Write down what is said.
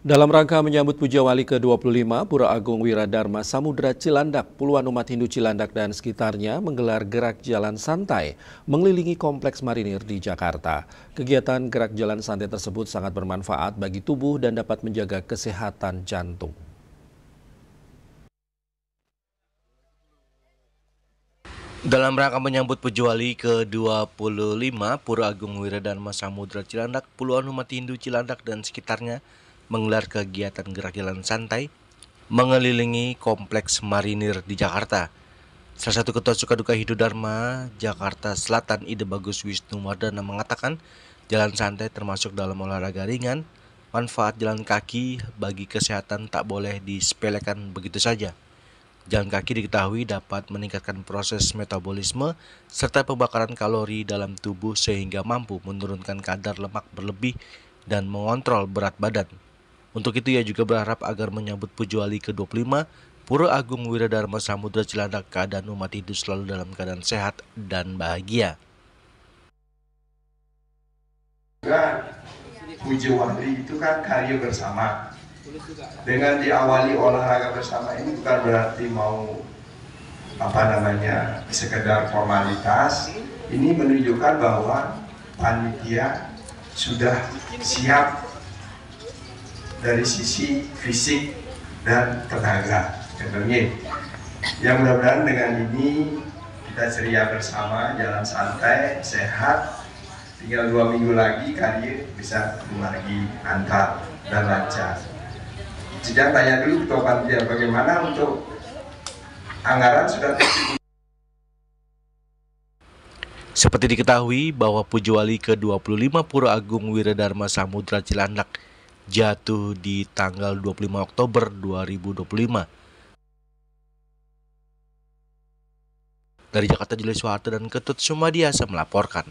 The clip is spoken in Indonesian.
Dalam rangka menyambut Puja Wali ke-25, Pura Agung Wiradharma Samudra Cilandak, puluhan umat Hindu Cilandak dan sekitarnya menggelar gerak jalan santai mengelilingi kompleks marinir di Jakarta. Kegiatan gerak jalan santai tersebut sangat bermanfaat bagi tubuh dan dapat menjaga kesehatan jantung. Dalam rangka menyambut Puja Wali ke-25, Pura Agung Wiradharma Samudra Cilandak, puluhan umat Hindu Cilandak dan sekitarnya menggelar kegiatan gerak jalan santai mengelilingi kompleks marinir di Jakarta. Salah satu Ketua Sukaduka Hindu Dharma Jakarta Selatan, Ide Bagus Wisnu Wardana mengatakan jalan santai termasuk dalam olahraga ringan. Manfaat jalan kaki bagi kesehatan tak boleh disepelekan begitu saja. Jalan kaki diketahui dapat meningkatkan proses metabolisme serta pembakaran kalori dalam tubuh sehingga mampu menurunkan kadar lemak berlebih dan mengontrol berat badan. Untuk itu ia juga berharap agar menyambut Puja Wali ke-25, Pura Agung Wiradharma Samudra Cilandak, keadaan umat Hindu selalu dalam keadaan sehat dan bahagia. Puja Wali itu kan karya bersama. Dengan diawali olahraga bersama ini bukan berarti mau sekedar formalitas. Ini menunjukkan bahwa panitia sudah siap dari sisi fisik dan tenaga. Contohnya, yang mudah-mudahan dengan ini kita ceria bersama, jalan santai, sehat. Tinggal 2 minggu lagi karya bisa lagi antar dan lancar. Sejak tanya dulu Ketua Panitia bagaimana untuk anggaran sudah tersedia. Seperti diketahui bahwa Puja Wali ke-25 Pura Agung Wiradharma Samudra Cilandak jatuh di tanggal 25 Oktober 2025. Dari Jakarta, Julius Soeharto dan Ketut Sumadiasa melaporkan.